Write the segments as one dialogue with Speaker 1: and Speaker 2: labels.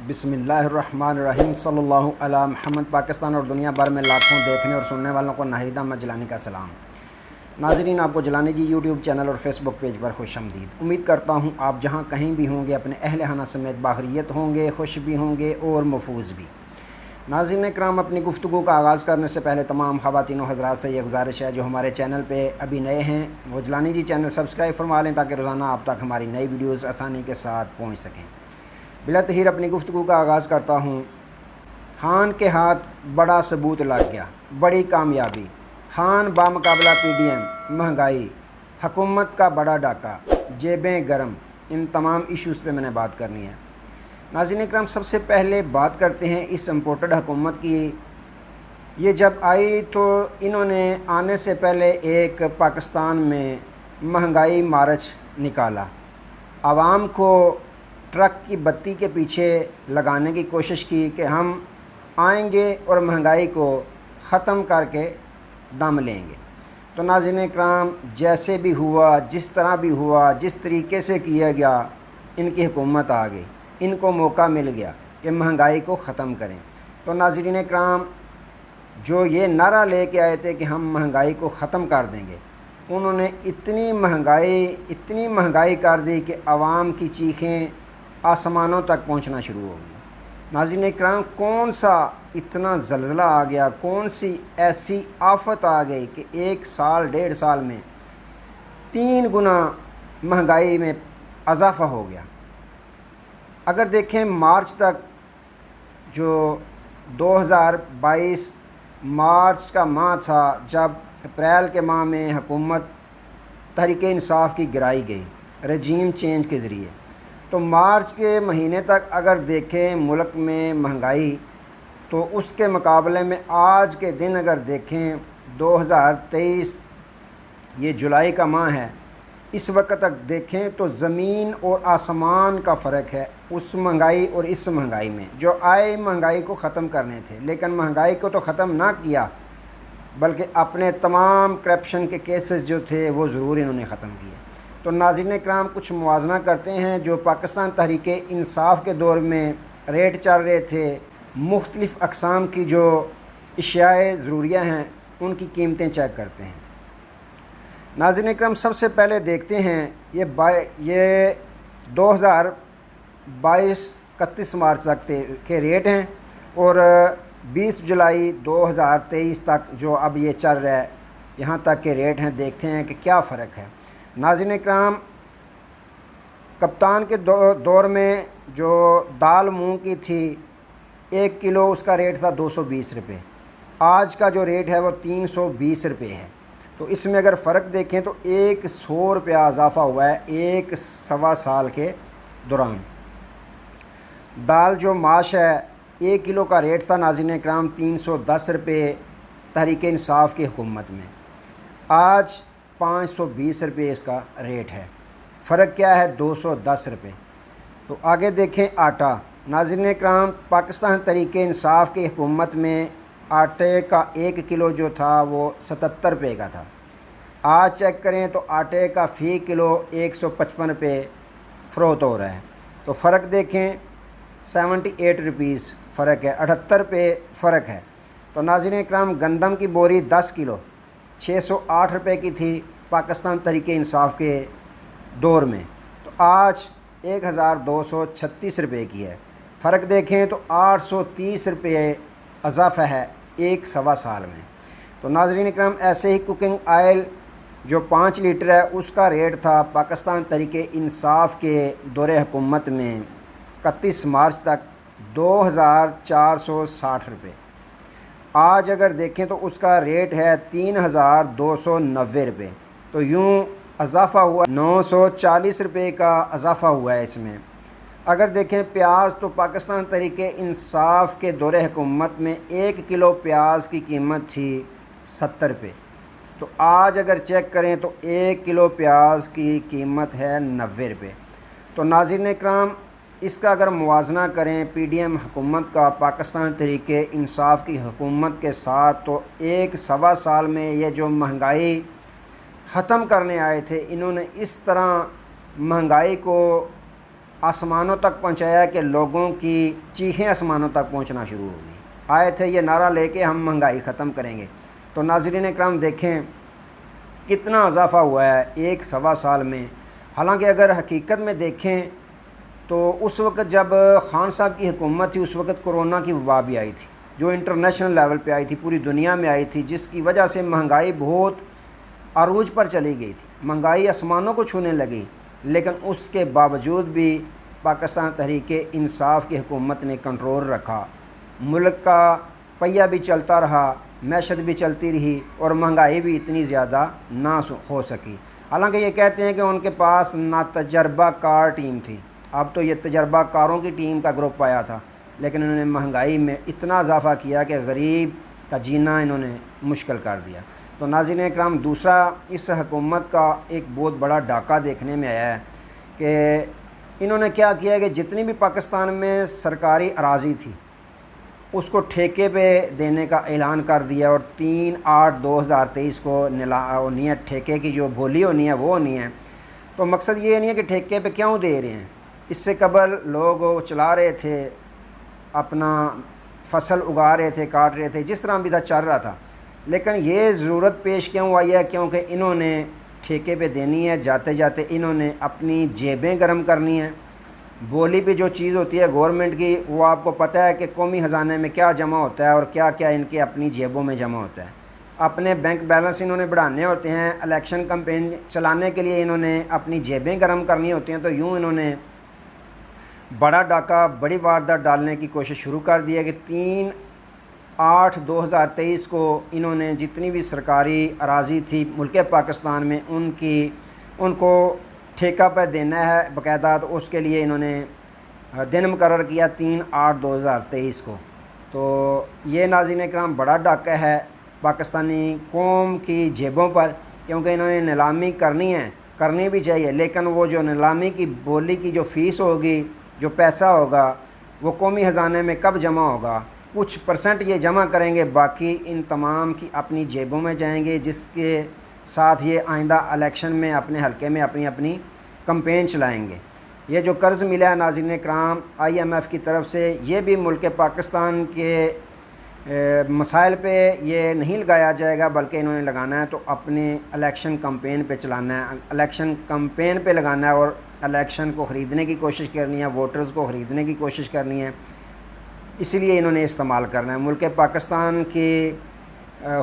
Speaker 1: بسم اللہ الرحمن الرحیم صلی اللہ علی محمد۔ پاکستان اور دنیا بھر میں لاکھوں دیکھنے اور سننے والوں کو ناہید احمد جیلانی کا سلام۔ ناظرین، آپ کو جیلانی جی یوٹیوب چینل اور فیس بک پیج پر خوش آمدید۔ امید کرتا ہوں آپ جہاں کہیں بھی ہوں گے اپنے اہل خانہ سمیت باخیریت ہوں گے، خوش بھی ہوں گے اور محفوظ بھی۔ ناظرین کرام، اپنی گفتگو کا آغاز کرنے سے پہلے تمام خواتین و حضرات سے یہ گزارش ہے جو ہمارے چینل پہ ابھی نئے ہیں وہ جیلانی جی چینل سبسکرائب فرما لیں تاکہ روزانہ آپ تک ہماری نئی ویڈیوز آسانی کے ساتھ پہنچ سکیں۔ بلا تاخیر اپنی گفتگو کا آغاز کرتا ہوں۔ خان کے ہاتھ بڑا ثبوت لگ گیا، بڑی کامیابی۔ خان بامقابلہ پی ڈی ایم، مہنگائی، حکومت کا بڑا ڈاکہ، جیبیں گرم، ان تمام ایشوز پہ میں نے بات کرنی ہے۔ ناظرین اکرام، سب سے پہلے بات کرتے ہیں اس امپورٹڈ حکومت کی۔ یہ جب آئی تو انہوں نے آنے سے پہلے ایک پاکستان میں مہنگائی مارچ نکالا، عوام کو ٹرک کی بتی کے پیچھے لگانے کی کوشش کی کہ ہم آئیں گے اور مہنگائی کو ختم کر کے دم لیں گے۔ تو ناظرین اکرام، جیسے بھی ہوا، جس طرح بھی ہوا، جس طریقے سے کیا گیا، ان کی حکومت آ گئی، ان کو موقع مل گیا کہ مہنگائی کو ختم کریں۔ تو ناظرین اکرام، جو یہ نعرہ لے کے آئے تھے کہ ہم مہنگائی کو ختم کر دیں گے، انہوں نے اتنی مہنگائی کر دی کہ عوام کی چیخیں آسمانوں تک پہنچنا شروع ہو گئی۔ ناظرین اکرام، کون سا اتنا زلزلہ آ گیا، کون سی ایسی آفت آ گئی کہ ایک سال 1.5 سال میں 3 گنا مہنگائی میں اضافہ ہو گیا۔ اگر دیکھیں مارچ تک، جو 2022 مارچ کا ماہ تھا جب اپریل کے ماہ میں حکومت تحریک انصاف کی گرائی گئی رجیم چینج کے ذریعے، تو مارچ کے مہینے تک اگر دیکھیں ملک میں مہنگائی، تو اس کے مقابلے میں آج کے دن اگر دیکھیں 2023 یہ جولائی کا ماہ ہے، اس وقت تک دیکھیں تو زمین اور آسمان کا فرق ہے اس مہنگائی اور اس مہنگائی میں۔ جو آئے مہنگائی کو ختم کرنے تھے، لیکن مہنگائی کو تو ختم نہ کیا بلکہ اپنے تمام کرپشن کے کیسز جو تھے وہ ضرور انہوں نے ختم کیے۔ تو ناظرین اکرام، کچھ موازنہ کرتے ہیں جو پاکستان تحریک انصاف کے دور میں ریٹ چل رہے تھے، مختلف اقسام کی جو اشیاء ضروریہ ہیں ان کی قیمتیں چیک کرتے ہیں۔ ناظرین اکرام، سب سے پہلے دیکھتے ہیں یہ 2022 31 مارچ تک کے ریٹ ہیں اور 20 جولائی 2023 تک جو اب یہ چل رہا ہے یہاں تک کے ریٹ ہیں۔ دیکھتے ہیں کہ کیا فرق ہے۔ ناظرین اکرام، کپتان کے دور میں جو دال مونگ کی تھی 1 کلو اس کا ریٹ تھا 220 روپے، آج کا جو ریٹ ہے وہ 320 روپے ہے۔ تو اس میں اگر فرق دیکھیں تو 100 روپیہ اضافہ ہوا ہے ایک سوا سال کے دوران۔ دال جو ماش ہے 1 کلو کا ریٹ تھا ناظرین اکرام 310 روپے تحریک انصاف کی حکومت میں، آج 520 روپے اس کا ریٹ ہے۔ فرق کیا ہے؟ 210 روپے۔ تو آگے دیکھیں آٹا۔ ناظرین اکرام، پاکستان تحریک انصاف کی حکومت میں آٹے کا 1 کلو جو تھا وہ 77 روپے کا تھا، آج چیک کریں تو آٹے کا فی کلو 155 روپے فروخت ہو رہا ہے۔ تو فرق دیکھیں 78 روپیز فرق ہے، 78 روپے فرق ہے۔ تو ناظرین اکرام، گندم کی بوری 10 کلو 608 روپے کی تھی پاکستان تحریک انصاف کے دور میں، تو آج 1236 روپے کی ہے۔ فرق دیکھیں تو 830 روپے اضافہ ہے ایک سوا سال میں۔ تو ناظرین اکرام، ایسے ہی کوکنگ آئل جو 5 لیٹر ہے اس کا ریٹ تھا پاکستان تحریک انصاف کے دور حکومت میں 31 مارچ تک 2460 روپے، آج اگر دیکھیں تو اس کا ریٹ ہے 3290 روپے۔ تو یوں اضافہ ہوا 940 روپے کا اضافہ ہوا ہے اس میں۔ اگر دیکھیں پیاز، تو پاکستان تحریک انصاف کے دور حکومت میں 1 کلو پیاز کی قیمت تھی 70 روپے، تو آج اگر چیک کریں تو 1 کلو پیاز کی قیمت ہے 90 روپے۔ تو ناظرین اکرام، اس کا اگر موازنہ کریں پی ڈی ایم حکومت کا پاکستان تحریک انصاف کی حکومت کے ساتھ، تو ایک سوا سال میں یہ جو مہنگائی ختم کرنے آئے تھے، انہوں نے اس طرح مہنگائی کو آسمانوں تک پہنچایا کہ لوگوں کی چیخیں آسمانوں تک پہنچنا شروع ہو گئی۔ آئے تھے یہ نعرہ لے کے ہم مہنگائی ختم کریں گے۔ تو ناظرین کرام دیکھیں کتنا اضافہ ہوا ہے ایک سوا سال میں۔ حالانکہ اگر حقیقت میں دیکھیں تو اس وقت جب خان صاحب کی حکومت تھی اس وقت کرونا کی وبا بھی آئی تھی، جو انٹرنیشنل لیول پہ آئی تھی، پوری دنیا میں آئی تھی، جس کی وجہ سے مہنگائی بہت عروج پر چلی گئی تھی، مہنگائی آسمانوں کو چھونے لگی۔ لیکن اس کے باوجود بھی پاکستان تحریک انصاف کی حکومت نے کنٹرول رکھا، ملک کا پہیہ بھی چلتا رہا، معیشت بھی چلتی رہی اور مہنگائی بھی اتنی زیادہ نہ ہو سکی۔ حالانکہ یہ کہتے ہیں کہ ان کے پاس ناتجربہ کار ٹیم تھی، اب تو یہ تجربہ کاروں کی ٹیم کا گروپ آیا تھا، لیکن انہوں نے مہنگائی میں اتنا اضافہ کیا کہ غریب کا جینا انہوں نے مشکل کر دیا۔ تو ناظرین اکرام دوسرا اس حکومت کا ایک بہت بڑا ڈاکہ دیکھنے میں آیا ہے کہ انہوں نے کیا کیا کہ جتنی بھی پاکستان میں سرکاری اراضی تھی اس کو ٹھیکے پہ دینے کا اعلان کر دیا، اور 3/8/2023 کو ہونی ہے ٹھیکے کی جو بولی ہونی ہے وہ ہونی ہے۔ تو مقصد یہ نہیں ہے کہ ٹھیکے پہ کیوں دے رہے ہیں، اس سے قبل لوگ چلا رہے تھے، اپنا فصل اگا رہے تھے، کاٹ رہے تھے، جس طرح بھی تھا چل رہا تھا، لیکن یہ ضرورت پیش کیوں آئی ہے؟ کیونکہ انہوں نے ٹھیکے پہ دینی ہے، جاتے جاتے انہوں نے اپنی جیبیں گرم کرنی ہیں۔ بولی پہ جو چیز ہوتی ہے گورنمنٹ کی وہ آپ کو پتہ ہے کہ قومی خزانے میں کیا جمع ہوتا ہے اور کیا کیا ان کے اپنی جیبوں میں جمع ہوتا ہے۔ اپنے بینک بیلنس انہوں نے بڑھانے ہوتے ہیں، الیکشن کمپین چلانے کے لیے انہوں نے اپنی جیبیں گرم کرنی ہوتی ہیں، تو یوں انہوں نے بڑا ڈاکہ، بڑی واردات ڈالنے کی کوشش شروع کر دی ہے کہ 3/8/2023 کو انہوں نے جتنی بھی سرکاری اراضی تھی ملک پاکستان میں ان کو ٹھیکہ پہ دینا ہے باقاعدہ، تو اس کے لیے انہوں نے دن مقرر کیا 3/8/2023 کو۔ تو یہ ناظرین اکرام بڑا ڈاکہ ہے پاکستانی قوم کی جیبوں پر، کیونکہ انہوں نے نیلامی کرنی بھی چاہیے، لیکن وہ جو نیلامی کی بولی کی جو فیس ہوگی، جو پیسہ ہوگا، وہ قومی خزانے میں کب جمع ہوگا؟ کچھ پرسنٹ یہ جمع کریں گے، باقی ان تمام کی اپنی جیبوں میں جائیں گے، جس کے ساتھ یہ آئندہ الیکشن میں اپنے حلقے میں اپنی کمپین چلائیں گے۔ یہ جو قرض ملا ہے ناظرین اکرام IMF کی طرف سے، یہ بھی ملک پاکستان کے مسائل پہ یہ نہیں لگایا جائے گا، بلکہ انہوں نے لگانا ہے تو اپنے الیکشن کمپین پہ چلانا ہے، الیکشن کمپین پہ لگانا ہے، اور الیکشن کو خریدنے کی کوشش کرنی ہے، ووٹرز کو خریدنے کی کوشش کرنی ہے، اسی لیے انہوں نے استعمال کرنا ہے۔ ملک پاکستان کی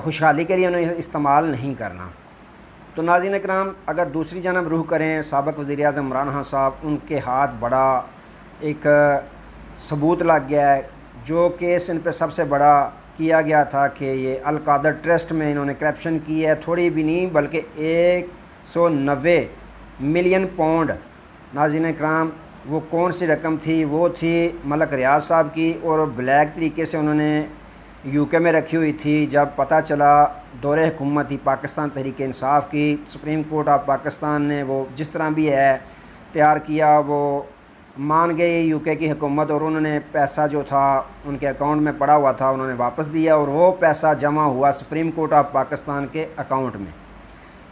Speaker 1: خوشحالی کے لیے انہوں نے استعمال نہیں کرنا۔ تو ناظرین اکرام اگر دوسری جانب رخ کریں، سابق وزیر اعظم عمران خان صاحب، ان کے ہاتھ بڑا ایک ثبوت لگ گیا ہے۔ جو کیس ان پہ سب سے بڑا کیا گیا تھا کہ یہ القادر ٹرسٹ میں انہوں نے کرپشن کی ہے، تھوڑی بھی نہیں بلکہ 190 ملین پاؤنڈ۔ ناظرین اکرام وہ کون سی رقم تھی؟ وہ تھی ملک ریاض صاحب کی، اور بلیک طریقے سے انہوں نے UK میں رکھی ہوئی تھی۔ جب پتہ چلا دور حکومت تھی پاکستان تحریک انصاف کی، سپریم کورٹ آف پاکستان نے وہ جس طرح بھی ہے تیار کیا، وہ مان گئی UK کی حکومت، اور انہوں نے پیسہ جو تھا ان کے اکاؤنٹ میں پڑا ہوا تھا انہوں نے واپس دیا، اور وہ پیسہ جمع ہوا سپریم کورٹ آف پاکستان کے اکاؤنٹ میں۔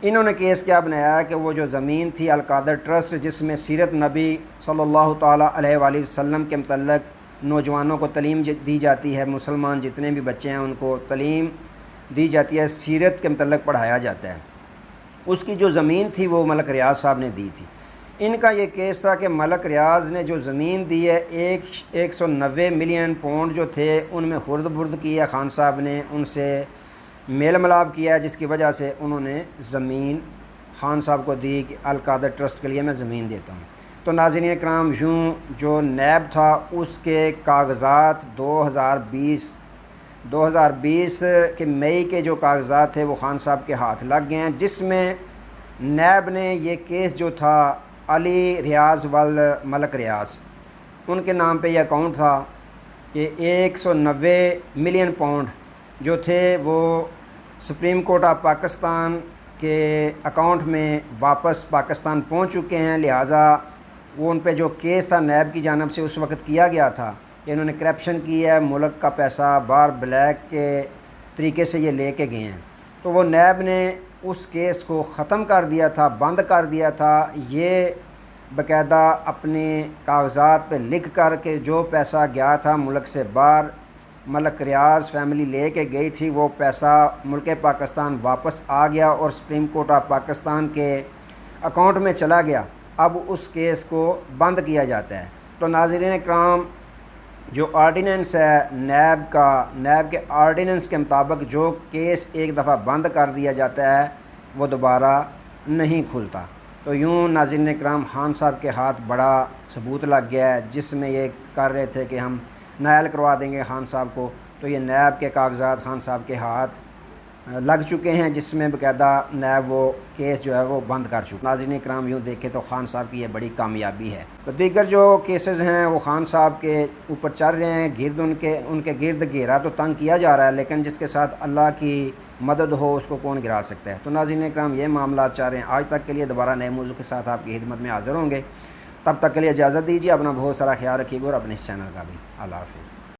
Speaker 1: انہوں نے کیس کیا بنایا کہ وہ جو زمین تھی القادر ٹرسٹ، جس میں سیرت نبی صلی اللہ تعالیٰ علیہ وآلہ وسلم کے متعلق نوجوانوں کو تعلیم دی جاتی ہے، مسلمان جتنے بھی بچے ہیں ان کو تعلیم دی جاتی ہے، سیرت کے متعلق پڑھایا جاتا ہے، اس کی جو زمین تھی وہ ملک ریاض صاحب نے دی تھی۔ ان کا یہ کیس تھا کہ ملک ریاض نے جو زمین دی ہے 190 ملین پاؤنڈ جو تھے ان میں خرد برد کی ہے، خان صاحب نے ان سے میل ملاپ کیا ہے، جس کی وجہ سے انہوں نے زمین خان صاحب کو دی کہ القادر ٹرسٹ کے لیے میں زمین دیتا ہوں۔ تو ناظرین اکرام یوں جو نیب تھا اس کے کاغذات 2020 کے مئی کے جو کاغذات تھے وہ خان صاحب کے ہاتھ لگ گئے ہیں، جس میں نیب نے یہ کیس جو تھا علی ریاض ملک ریاض ان کے نام پہ یہ اکاؤنٹ تھا کہ 190 ملین پاؤنڈ جو تھے وہ سپریم کورٹ آف پاکستان کے اکاؤنٹ میں واپس پاکستان پہنچ چکے ہیں، لہٰذا وہ ان پہ جو کیس تھا نیب کی جانب سے اس وقت کیا گیا تھا کہ انہوں نے کرپشن کی ہے، ملک کا پیسہ باہر بلیک کے طریقے سے یہ لے کے گئے ہیں، تو وہ نیب نے اس کیس کو ختم کر دیا تھا، بند کر دیا تھا۔ یہ باقاعدہ اپنے کاغذات پہ لکھ کر کے جو پیسہ گیا تھا ملک سے باہر، ملک ریاض فیملی لے کے گئی تھی، وہ پیسہ ملک پاکستان واپس آ گیا اور سپریم کورٹ آف پاکستان کے اکاؤنٹ میں چلا گیا۔ اب اس کیس کو بند کیا جاتا ہے۔ تو ناظرین کرام، جو آرڈیننس ہے نیب کے آرڈیننس کے مطابق جو کیس ایک دفعہ بند کر دیا جاتا ہے وہ دوبارہ نہیں کھلتا۔ تو یوں ناظرین کرام خان صاحب کے ہاتھ بڑا ثبوت لگ گیا ہے، جس میں یہ کر رہے تھے کہ ہم نائل کروا دیں گے خان صاحب کو، تو یہ نیب کے کاغذات خان صاحب کے ہاتھ لگ چکے ہیں، جس میں باقاعدہ نیب وہ کیس جو ہے وہ بند کر چکا۔ ناظرین کرام یوں دیکھیں تو خان صاحب کی یہ بڑی کامیابی ہے۔ تو دیگر جو کیسز ہیں وہ خان صاحب کے اوپر چل رہے ہیں، ان کے گرد گھیرا تو تنگ کیا جا رہا ہے، لیکن جس کے ساتھ اللہ کی مدد ہو اس کو کون گرا سکتا ہے۔ تو ناظرین کرام یہ معاملات چاہ رہے ہیں۔ آج تک کے لیے دوبارہ نئے موضوع کے ساتھ آپ کی خدمت میں حاضر ہوں گے، تب تک کے لیے اجازت دیجیے، اپنا بہت سارا خیال رکھیے گا اور اپنے اس چینل کا بھی۔ اللہ حافظ۔